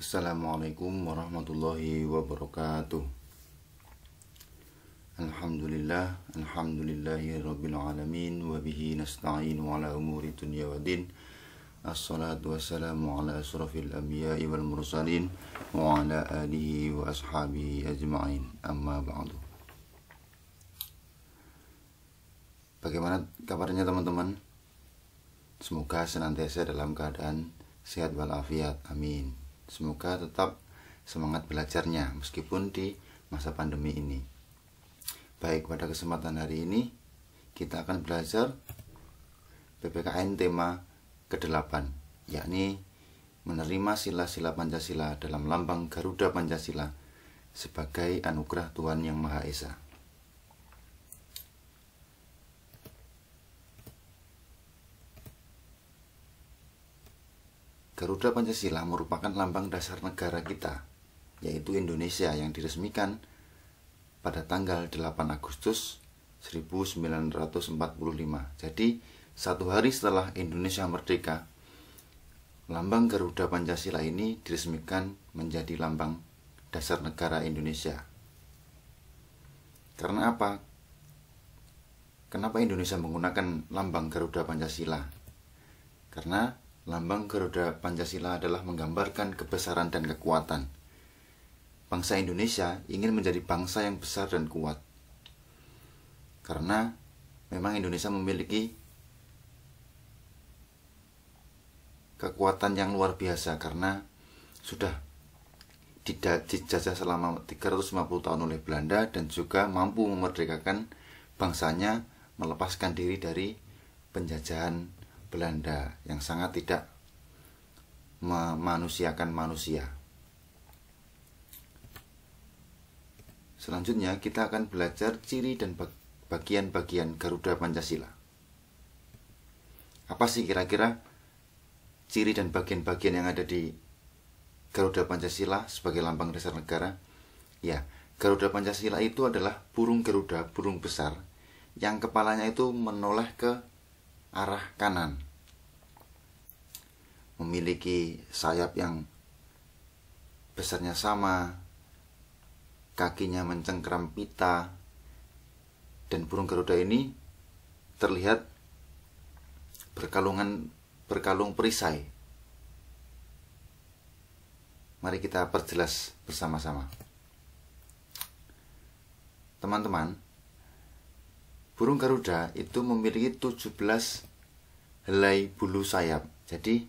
Assalamualaikum warahmatullahi wabarakatuh. Alhamdulillahi rabbil alamin, wa bihi nasta'inu ala umuri dunya wa din. Assalatu wassalamu ala asrafil anbiya'i wal mursalin wa ala alihi wa ashabihi ajma'in. Amma ba'du. Bagaimana kabarnya teman-teman? Semoga senantiasa dalam keadaan sehat walafiat. Amin. Semoga tetap semangat belajarnya meskipun di masa pandemi ini. Baik, pada kesempatan hari ini kita akan belajar PPKN tema ke-8, yakni menerima sila-sila Pancasila dalam lambang Garuda Pancasila sebagai anugerah Tuhan Yang Maha Esa. Garuda Pancasila merupakan lambang dasar negara kita, yaitu Indonesia, yang diresmikan pada tanggal 8 Agustus 1945. Jadi, satu hari setelah Indonesia merdeka, lambang Garuda Pancasila ini diresmikan menjadi lambang dasar negara Indonesia. Karena apa? Kenapa Indonesia menggunakan lambang Garuda Pancasila? Karena lambang Garuda Pancasila adalah menggambarkan kebesaran dan kekuatan. Bangsa Indonesia ingin menjadi bangsa yang besar dan kuat. Karena memang Indonesia memiliki kekuatan yang luar biasa karena sudah dijajah selama 350 tahun oleh Belanda dan juga mampu memerdekakan bangsanya, melepaskan diri dari penjajahan Belanda yang sangat tidak memanusiakan manusia. Selanjutnya kita akan belajar ciri dan bagian-bagian Garuda Pancasila. Apa sih kira-kira ciri dan bagian-bagian yang ada di Garuda Pancasila sebagai lambang dasar negara? Ya, Garuda Pancasila itu adalah burung Garuda, burung besar, yang kepalanya itu menoleh ke arah kanan, memiliki sayap yang besarnya sama, kakinya mencengkram pita, dan burung Garuda ini terlihat berkalung perisai. Mari kita perjelas bersama-sama. Teman-teman, burung Garuda itu memiliki 17 helai bulu sayap. Jadi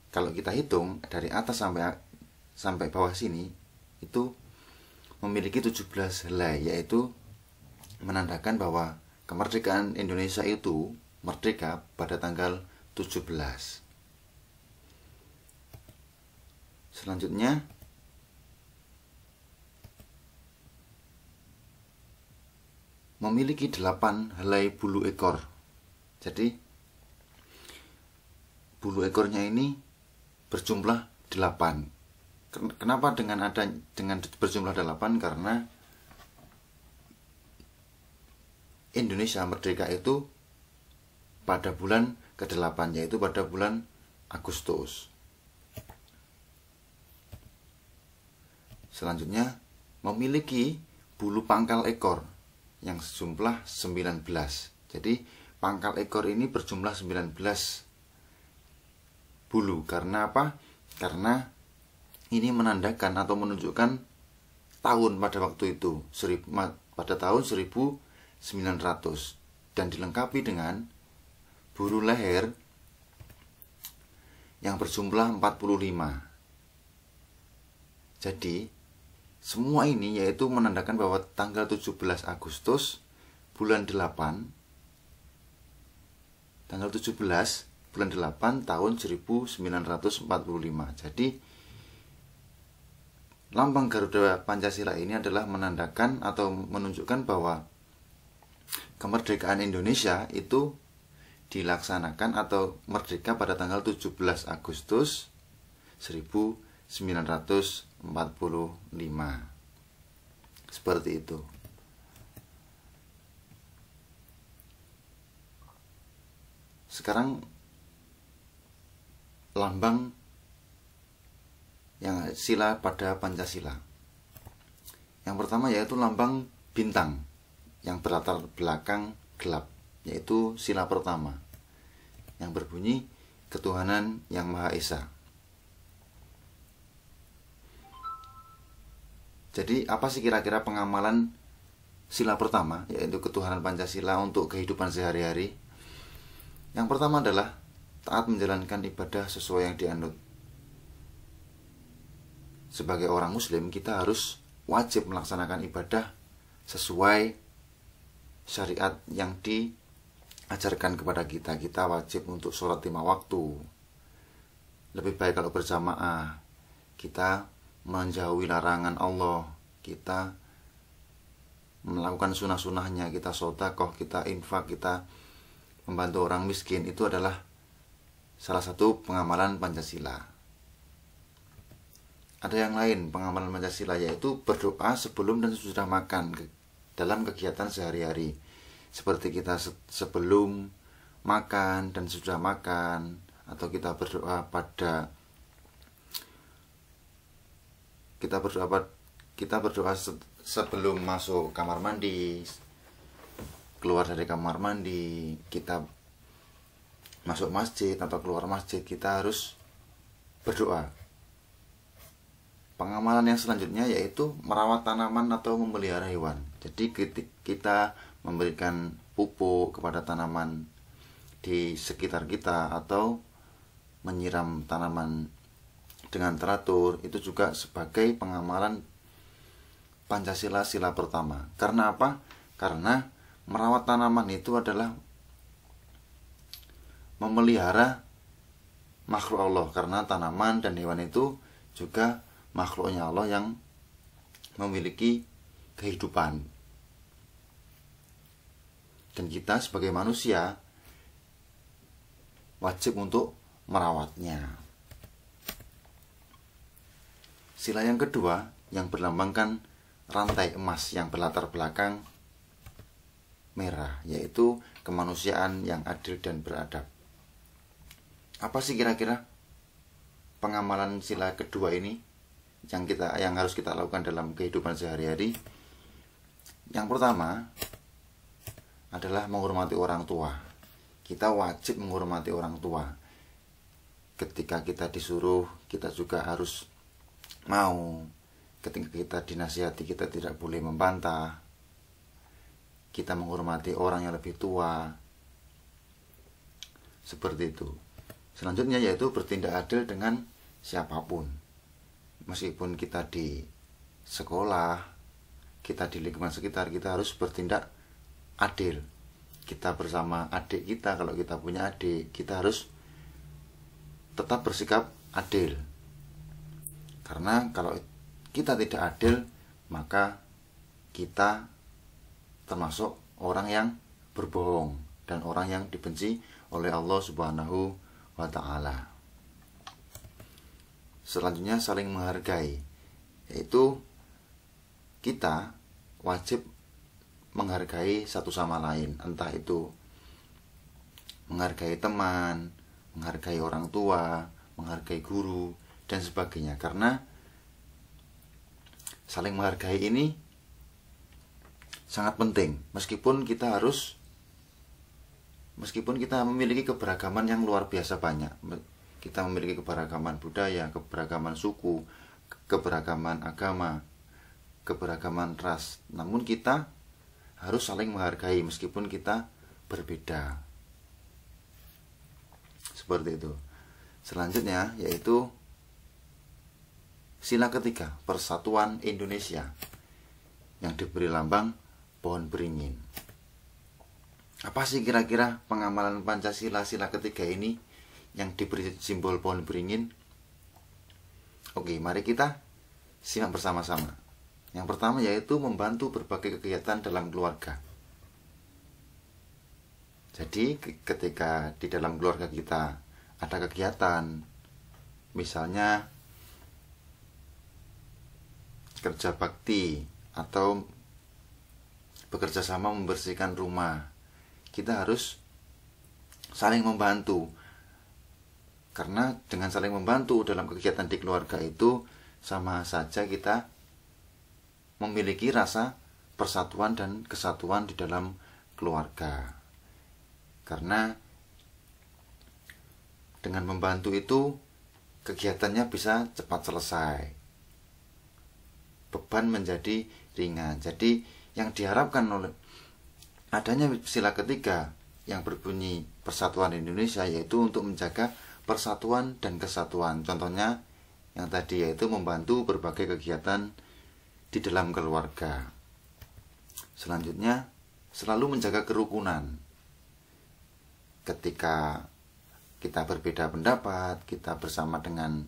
kalau kita hitung dari atas sampai bawah sini itu memiliki 17 helai, yaitu menandakan bahwa kemerdekaan Indonesia itu merdeka pada tanggal 17. Selanjutnya memiliki 8 helai bulu ekor. Jadi bulu ekornya ini berjumlah 8. Kenapa dengan berjumlah 8? Karena Indonesia merdeka itu pada bulan ke-8, yaitu pada bulan Agustus. Selanjutnya memiliki bulu pangkal ekor yang sejumlah 19. Jadi pangkal ekor ini berjumlah 19 bulu. Karena apa? Karena ini menandakan atau menunjukkan tahun pada waktu itu, pada tahun 1900, dan dilengkapi dengan bulu leher yang berjumlah 45. Jadi semua ini yaitu menandakan bahwa tanggal 17 Agustus bulan 8, tanggal 17 bulan 8 tahun 1945. Jadi lambang Garuda Pancasila ini adalah menandakan atau menunjukkan bahwa kemerdekaan Indonesia itu dilaksanakan atau merdeka pada tanggal 17 Agustus 1945. Seperti itu. Sekarang lambang yang sila pada Pancasila. Yang pertama yaitu lambang bintang yang berlatar belakang gelap, yaitu sila pertama yang berbunyi ketuhanan yang Maha Esa. Jadi apa sih kira-kira pengamalan sila pertama, yaitu ketuhanan Pancasila untuk kehidupan sehari-hari? Yang pertama adalah taat menjalankan ibadah sesuai yang dianut. Sebagai orang muslim, kita harus wajib melaksanakan ibadah sesuai syariat yang diajarkan kepada kita. Kita wajib untuk sholat 5 waktu. Lebih baik kalau berjamaah. Kita menjauhi larangan Allah. Kita melakukan sunnah-sunnahnya. Kita sedekah, kita infak, kita membantu orang miskin. Itu adalah salah satu pengamalan Pancasila. Ada yang lain pengamalan Pancasila, yaitu berdoa sebelum dan sesudah makan dalam kegiatan sehari-hari. Seperti kita sebelum makan dan sesudah makan, atau kita berdoa sebelum masuk kamar mandi, keluar dari kamar mandi, kita masuk masjid atau keluar masjid, kita harus berdoa. Pengamalan yang selanjutnya yaitu merawat tanaman atau memelihara hewan. Jadi kita memberikan pupuk kepada tanaman di sekitar kita atau menyiram tanaman dengan teratur, itu juga sebagai pengamalan Pancasila sila pertama. Karena apa? Karena merawat tanaman itu adalah memelihara makhluk Allah, karena tanaman dan hewan itu juga makhluknya Allah yang memiliki kehidupan. Dan kita sebagai manusia wajib untuk merawatnya. Sila yang kedua yang berlambangkan rantai emas yang berlatar belakang merah, yaitu kemanusiaan yang adil dan beradab. Apa sih kira-kira pengamalan sila kedua ini yang harus kita lakukan dalam kehidupan sehari-hari? Yang pertama adalah menghormati orang tua. Kita wajib menghormati orang tua. Ketika kita disuruh, kita juga harus mau. Ketika kita dinasihati, kita tidak boleh membantah. Kita menghormati orang yang lebih tua. Seperti itu. Selanjutnya yaitu bertindak adil dengan siapapun. Meskipun kita di sekolah, kita di lingkungan sekitar, kita harus bertindak adil. Kita bersama adik kita, kalau kita punya adik, kita harus tetap bersikap adil. Karena kalau kita tidak adil, maka kita termasuk orang yang berbohong dan orang yang dibenci oleh Allah Subhanahu wa Ta'ala. Selanjutnya saling menghargai, yaitu kita wajib menghargai satu sama lain, entah itu menghargai teman, menghargai orang tua, menghargai guru, dan sebagainya. Karena saling menghargai ini sangat penting, meskipun kita memiliki keberagaman yang luar biasa banyak. Kita memiliki keberagaman budaya, keberagaman suku, keberagaman agama, keberagaman ras. Namun kita harus saling menghargai meskipun kita berbeda. Seperti itu. Selanjutnya yaitu sila ketiga, Persatuan Indonesia, yang diberi lambang pohon beringin. Apa sih kira-kira pengamalan Pancasila sila ketiga ini yang diberi simbol pohon beringin? Oke, mari kita simak bersama-sama. Yang pertama yaitu membantu berbagai kegiatan dalam keluarga. Jadi ketika di dalam keluarga kita ada kegiatan, misalnya kerja bakti atau bekerja sama membersihkan rumah, kita harus saling membantu. Karena dengan saling membantu dalam kegiatan di keluarga itu sama saja kita memiliki rasa persatuan dan kesatuan di dalam keluarga. Karena dengan membantu itu kegiatannya bisa cepat selesai, beban menjadi ringan. Jadi yang diharapkan oleh adanya sila ketiga yang berbunyi Persatuan Indonesia yaitu untuk menjaga persatuan dan kesatuan. Contohnya yang tadi yaitu membantu berbagai kegiatan di dalam keluarga. Selanjutnya selalu menjaga kerukunan. Ketika kita berbeda pendapat, kita bersama dengan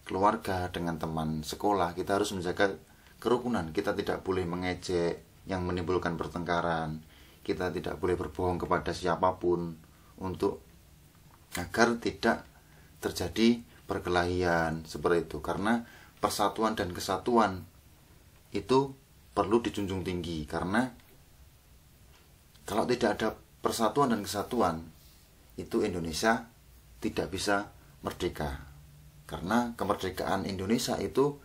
keluarga, dengan teman sekolah, kita harus menjaga kerukunan. Kita tidak boleh mengejek yang menimbulkan pertengkaran. Kita tidak boleh berbohong kepada siapapun untuk agar tidak terjadi perkelahian seperti itu. Karena persatuan dan kesatuan itu perlu dijunjung tinggi. Karena kalau tidak ada persatuan dan kesatuan, itu Indonesia tidak bisa merdeka. Karena kemerdekaan Indonesia itu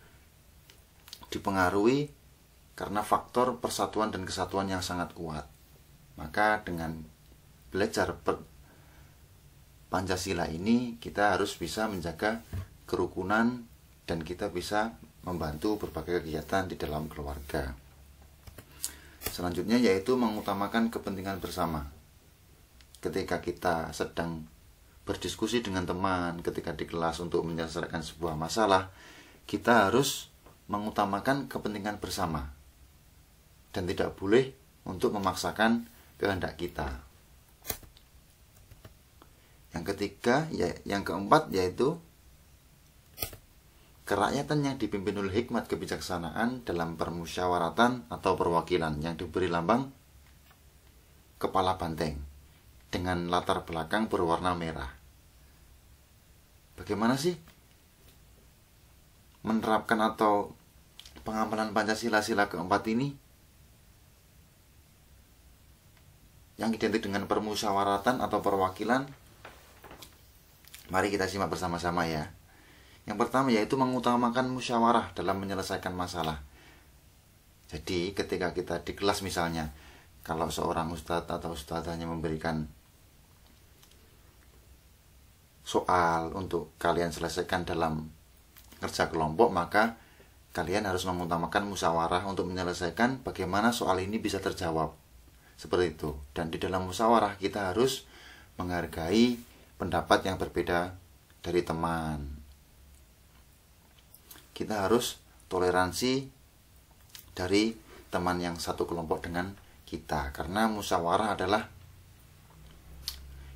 dipengaruhi karena faktor persatuan dan kesatuan yang sangat kuat. Maka dengan belajar Pancasila ini kita harus bisa menjaga kerukunan dan kita bisa membantu berbagai kegiatan di dalam keluarga. Selanjutnya yaitu mengutamakan kepentingan bersama. Ketika kita sedang berdiskusi dengan teman, ketika di kelas untuk menyelesaikan sebuah masalah, kita harus mengutamakan kepentingan bersama dan tidak boleh untuk memaksakan kehendak kita. Yang keempat yaitu kerakyatan yang dipimpin oleh hikmat kebijaksanaan dalam permusyawaratan atau perwakilan yang diberi lambang kepala banteng dengan latar belakang berwarna merah. Bagaimana sih menerapkan atau pengamalan Pancasila sila keempat ini yang identik dengan permusyawaratan atau perwakilan? Mari kita simak bersama-sama ya. Yang pertama yaitu mengutamakan musyawarah dalam menyelesaikan masalah. Jadi ketika kita di kelas misalnya, kalau seorang ustadz atau ustadzanya memberikan soal untuk kalian selesaikan dalam kerja kelompok, maka kalian harus mengutamakan musyawarah untuk menyelesaikan bagaimana soal ini bisa terjawab. Seperti itu. Dan di dalam musyawarah kita harus menghargai pendapat yang berbeda dari teman. Kita harus toleransi dari teman yang satu kelompok dengan kita. Karena musyawarah adalah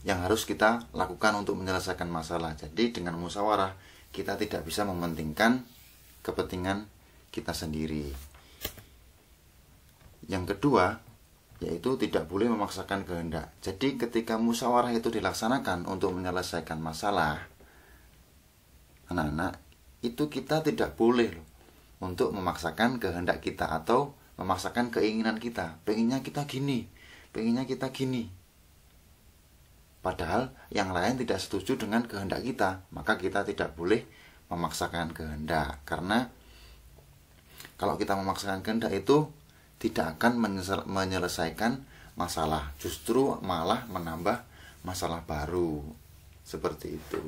yang harus kita lakukan untuk menyelesaikan masalah. Jadi dengan musyawarah kita tidak bisa mementingkan kepentingan kita sendiri. Yang kedua yaitu tidak boleh memaksakan kehendak. Jadi ketika musyawarah itu dilaksanakan untuk menyelesaikan masalah, anak-anak, itu kita tidak boleh untuk memaksakan kehendak kita atau memaksakan keinginan kita. Pengennya kita gini, pengennya kita gini. Padahal yang lain tidak setuju dengan kehendak kita, maka kita tidak boleh memaksakan kehendak. Karena kalau kita memaksakan kehendak itu tidak akan menyelesaikan masalah, justru malah menambah masalah baru. Seperti itu.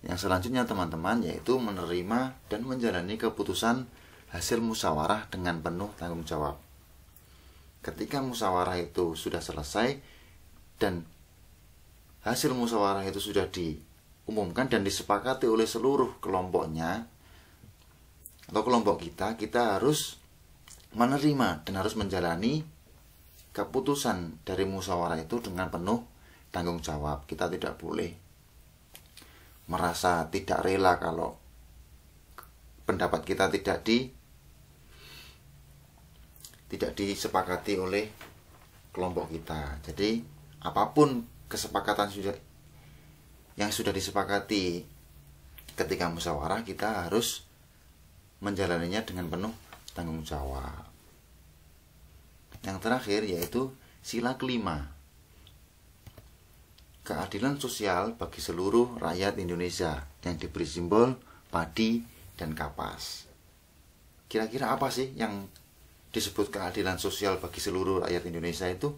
Yang selanjutnya teman-teman yaitu menerima dan menjalani keputusan hasil musyawarah dengan penuh tanggung jawab. Ketika musyawarah itu sudah selesai dan hasil musyawarah itu sudah diumumkan dan disepakati oleh seluruh kelompoknya atau kelompok kita harus menerima dan harus menjalani keputusan dari musyawarah itu dengan penuh tanggung jawab. Kita tidak boleh merasa tidak rela kalau pendapat kita tidak disepakati oleh kelompok kita. Jadi apapun kesepakatan yang sudah disepakati ketika musyawarah, kita harus menjalaninya dengan penuh tanggung jawab. Yang terakhir yaitu sila kelima, keadilan sosial bagi seluruh rakyat Indonesia yang diberi simbol padi dan kapas. Kira-kira apa sih yang disebut keadilan sosial bagi seluruh rakyat Indonesia itu,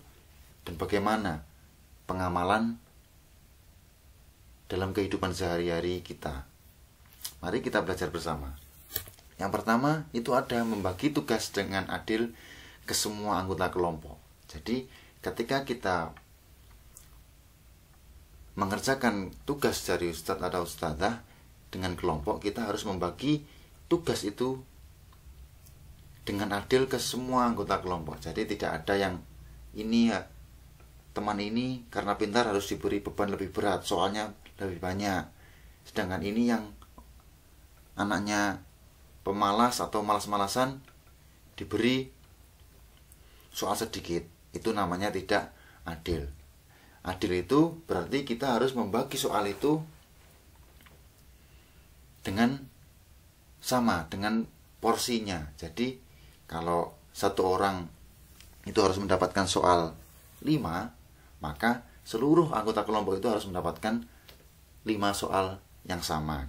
dan bagaimana pengamalan dalam kehidupan sehari-hari kita? Mari kita belajar bersama. Yang pertama itu ada membagi tugas dengan adil ke semua anggota kelompok. Jadi ketika kita mengerjakan tugas dari ustadz atau ustadzah dengan kelompok, kita harus membagi tugas itu dengan adil ke semua anggota kelompok. Jadi tidak ada yang ini ya, teman ini karena pintar harus diberi beban lebih berat, soalnya lebih banyak. Sedangkan ini yang anaknya pemalas atau malas-malasan diberi soal sedikit. Itu namanya tidak adil. Adil itu berarti kita harus membagi soal itu dengan sama, dengan porsinya. Jadi kalau satu orang itu harus mendapatkan soal 5, maka seluruh anggota kelompok itu harus mendapatkan 5 soal yang sama.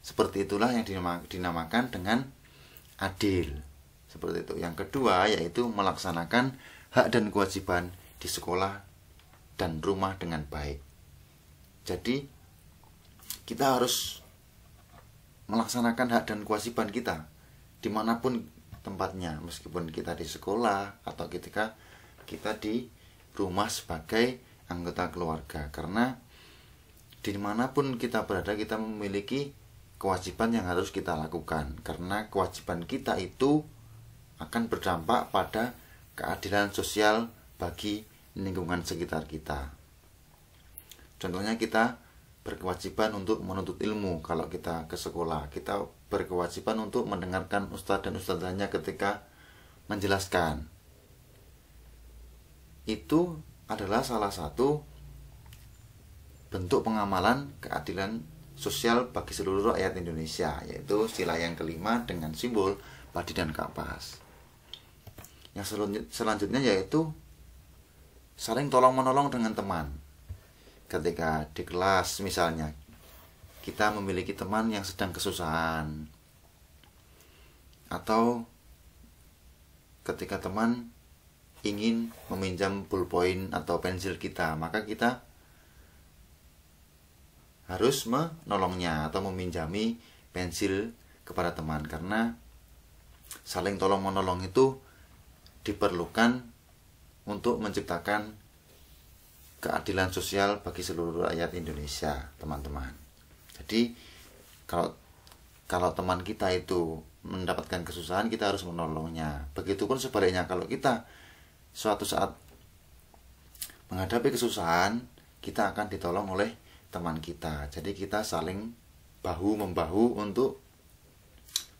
Seperti itulah yang dinamakan dengan adil. Seperti itu. Yang kedua yaitu melaksanakan hak dan kewajiban di sekolah dan rumah dengan baik. Jadi kita harus melaksanakan hak dan kewajiban kita dimanapun tempatnya, meskipun kita di sekolah atau ketika kita di rumah sebagai anggota keluarga. Karena dimanapun kita berada, kita memiliki kewajiban yang harus kita lakukan, karena kewajiban kita itu akan berdampak pada keadilan sosial bagi lingkungan sekitar kita. Contohnya kita berkewajiban untuk menuntut ilmu. Kalau kita ke sekolah, kita berkewajiban untuk mendengarkan ustadz dan ustadzahnya ketika menjelaskan. Itu adalah salah satu bentuk pengamalan keadilan sosial bagi seluruh rakyat Indonesia, yaitu sila yang kelima dengan simbol padi dan kapas. Yang selanjutnya yaitu saling tolong-menolong dengan teman. Ketika di kelas misalnya kita memiliki teman yang sedang kesusahan, atau ketika teman ingin meminjam ballpoint atau pensil kita, maka kita harus menolongnya atau meminjami pensil kepada teman, karena saling tolong-menolong itu diperlukan untuk menciptakan keadilan sosial bagi seluruh rakyat Indonesia, teman-teman. Jadi kalau teman kita itu mendapatkan kesusahan, kita harus menolongnya. Begitupun sebaliknya, kalau kita suatu saat menghadapi kesusahan, kita akan ditolong oleh teman kita. Jadi kita saling bahu-membahu untuk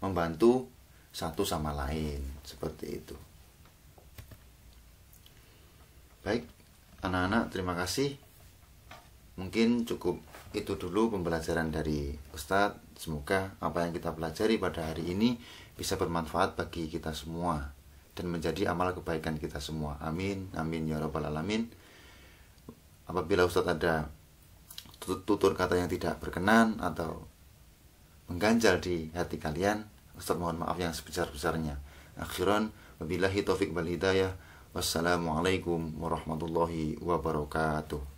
membantu satu sama lain, seperti itu. Baik, anak-anak, terima kasih. Mungkin cukup itu dulu pembelajaran dari Ustadz. Semoga apa yang kita pelajari pada hari ini bisa bermanfaat bagi kita semua dan menjadi amal kebaikan kita semua. Amin, amin ya rabbal alamin. Apabila Ustadz ada tutur kata yang tidak berkenan atau mengganjal di hati kalian, Ustadz mohon maaf yang sebesar-besarnya. Akhiran, wabillahi taufiq wal hidayah. Wassalamualaikum warahmatullahi wabarakatuh.